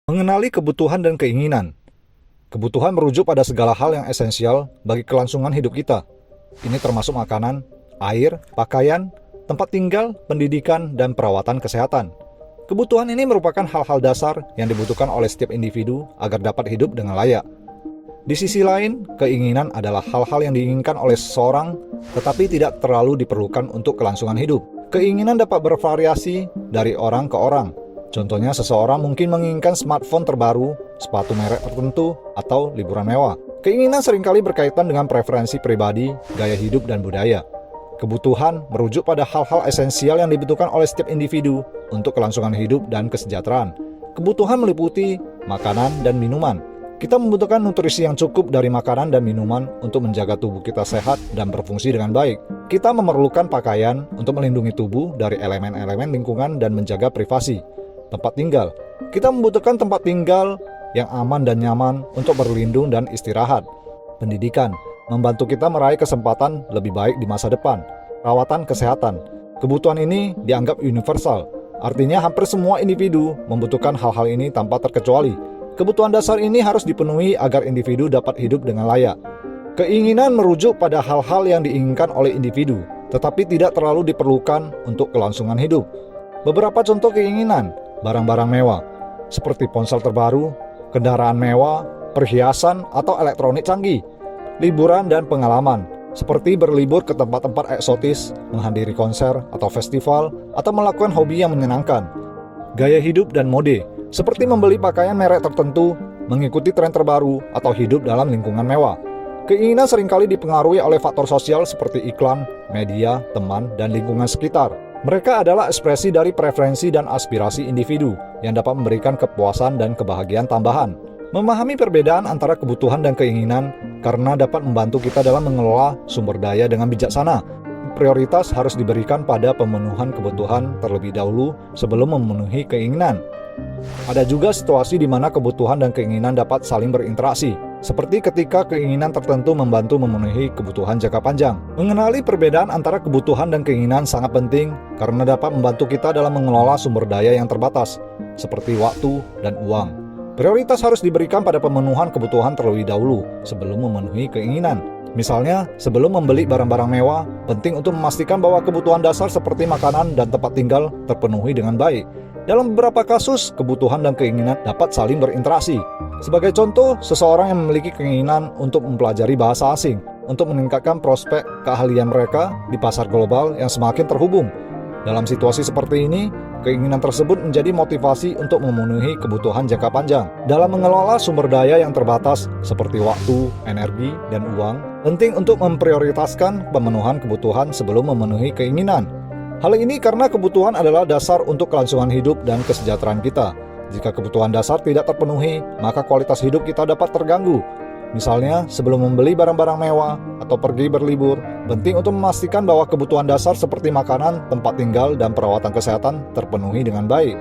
Mengenali kebutuhan dan keinginan. Kebutuhan merujuk pada segala hal yang esensial bagi kelangsungan hidup kita. Ini termasuk makanan, air, pakaian, tempat tinggal, pendidikan, dan perawatan kesehatan. Kebutuhan ini merupakan hal-hal dasar yang dibutuhkan oleh setiap individu agar dapat hidup dengan layak. Di sisi lain, keinginan adalah hal-hal yang diinginkan oleh seseorang tetapi tidak terlalu diperlukan untuk kelangsungan hidup. Keinginan dapat bervariasi dari orang ke orang. Contohnya, seseorang mungkin menginginkan smartphone terbaru, sepatu merek tertentu, atau liburan mewah. Keinginan seringkali berkaitan dengan preferensi pribadi, gaya hidup, dan budaya. Kebutuhan merujuk pada hal-hal esensial yang dibutuhkan oleh setiap individu untuk kelangsungan hidup dan kesejahteraan. Kebutuhan meliputi makanan dan minuman. Kita membutuhkan nutrisi yang cukup dari makanan dan minuman untuk menjaga tubuh kita sehat dan berfungsi dengan baik. Kita memerlukan pakaian untuk melindungi tubuh dari elemen-elemen lingkungan dan menjaga privasi. Tempat tinggal. Kita membutuhkan tempat tinggal yang aman dan nyaman untuk berlindung dan istirahat. Pendidikan. Membantu kita meraih kesempatan lebih baik di masa depan. Perawatan kesehatan. Kebutuhan ini dianggap universal. Artinya hampir semua individu membutuhkan hal-hal ini tanpa terkecuali. Kebutuhan dasar ini harus dipenuhi agar individu dapat hidup dengan layak. Keinginan merujuk pada hal-hal yang diinginkan oleh individu, tetapi tidak terlalu diperlukan untuk kelangsungan hidup. Beberapa contoh keinginan: barang-barang mewah, seperti ponsel terbaru, kendaraan mewah, perhiasan atau elektronik canggih. Liburan dan pengalaman, seperti berlibur ke tempat-tempat eksotis, menghadiri konser atau festival, atau melakukan hobi yang menyenangkan. Gaya hidup dan mode, seperti membeli pakaian merek tertentu, mengikuti tren terbaru, atau hidup dalam lingkungan mewah. Keinginan seringkali dipengaruhi oleh faktor sosial seperti iklan, media, teman, dan lingkungan sekitar. Mereka adalah ekspresi dari preferensi dan aspirasi individu yang dapat memberikan kepuasan dan kebahagiaan tambahan. Memahami perbedaan antara kebutuhan dan keinginan karena dapat membantu kita dalam mengelola sumber daya dengan bijaksana. Prioritas harus diberikan pada pemenuhan kebutuhan terlebih dahulu sebelum memenuhi keinginan. Ada juga situasi di mana kebutuhan dan keinginan dapat saling berinteraksi, seperti ketika keinginan tertentu membantu memenuhi kebutuhan jangka panjang. Mengenali perbedaan antara kebutuhan dan keinginan sangat penting karena dapat membantu kita dalam mengelola sumber daya yang terbatas, seperti waktu dan uang. Prioritas harus diberikan pada pemenuhan kebutuhan terlebih dahulu sebelum memenuhi keinginan. Misalnya, sebelum membeli barang-barang mewah, penting untuk memastikan bahwa kebutuhan dasar seperti makanan dan tempat tinggal terpenuhi dengan baik. Dalam beberapa kasus, kebutuhan dan keinginan dapat saling berinteraksi. Sebagai contoh, seseorang yang memiliki keinginan untuk mempelajari bahasa asing untuk meningkatkan prospek keahlian mereka di pasar global yang semakin terhubung. Dalam situasi seperti ini, keinginan tersebut menjadi motivasi untuk memenuhi kebutuhan jangka panjang. Dalam mengelola sumber daya yang terbatas seperti waktu, energi, dan uang, penting untuk memprioritaskan pemenuhan kebutuhan sebelum memenuhi keinginan. Hal ini karena kebutuhan adalah dasar untuk kelangsungan hidup dan kesejahteraan kita. Jika kebutuhan dasar tidak terpenuhi, maka kualitas hidup kita dapat terganggu. Misalnya, sebelum membeli barang-barang mewah atau pergi berlibur, penting untuk memastikan bahwa kebutuhan dasar seperti makanan, tempat tinggal, dan perawatan kesehatan terpenuhi dengan baik.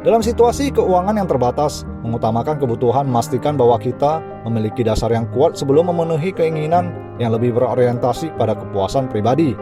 Dalam situasi keuangan yang terbatas, mengutamakan kebutuhan memastikan bahwa kita memiliki dasar yang kuat sebelum memenuhi keinginan yang lebih berorientasi pada kepuasan pribadi.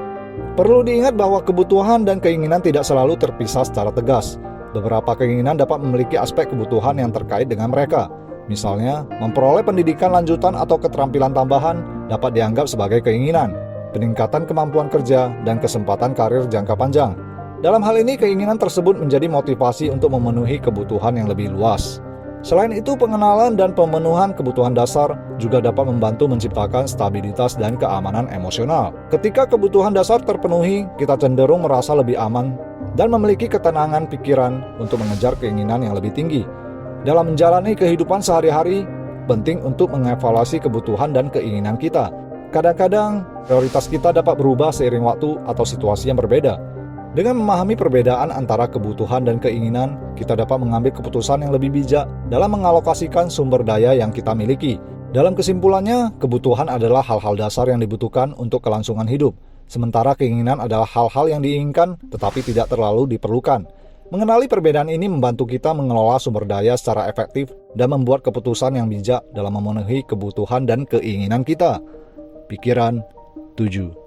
Perlu diingat bahwa kebutuhan dan keinginan tidak selalu terpisah secara tegas. Beberapa keinginan dapat memiliki aspek kebutuhan yang terkait dengan mereka. Misalnya, memperoleh pendidikan lanjutan atau keterampilan tambahan dapat dianggap sebagai keinginan, peningkatan kemampuan kerja, dan kesempatan karir jangka panjang. Dalam hal ini, keinginan tersebut menjadi motivasi untuk memenuhi kebutuhan yang lebih luas. Selain itu, pengenalan dan pemenuhan kebutuhan dasar juga dapat membantu menciptakan stabilitas dan keamanan emosional. Ketika kebutuhan dasar terpenuhi, kita cenderung merasa lebih aman dan memiliki ketenangan pikiran untuk mengejar keinginan yang lebih tinggi. Dalam menjalani kehidupan sehari-hari, penting untuk mengevaluasi kebutuhan dan keinginan kita. Kadang-kadang, prioritas kita dapat berubah seiring waktu atau situasi yang berbeda. Dengan memahami perbedaan antara kebutuhan dan keinginan, kita dapat mengambil keputusan yang lebih bijak dalam mengalokasikan sumber daya yang kita miliki. Dalam kesimpulannya, kebutuhan adalah hal-hal dasar yang dibutuhkan untuk kelangsungan hidup, sementara keinginan adalah hal-hal yang diinginkan tetapi tidak terlalu diperlukan. Mengenali perbedaan ini membantu kita mengelola sumber daya secara efektif dan membuat keputusan yang bijak dalam memenuhi kebutuhan dan keinginan kita. Pikiran 7.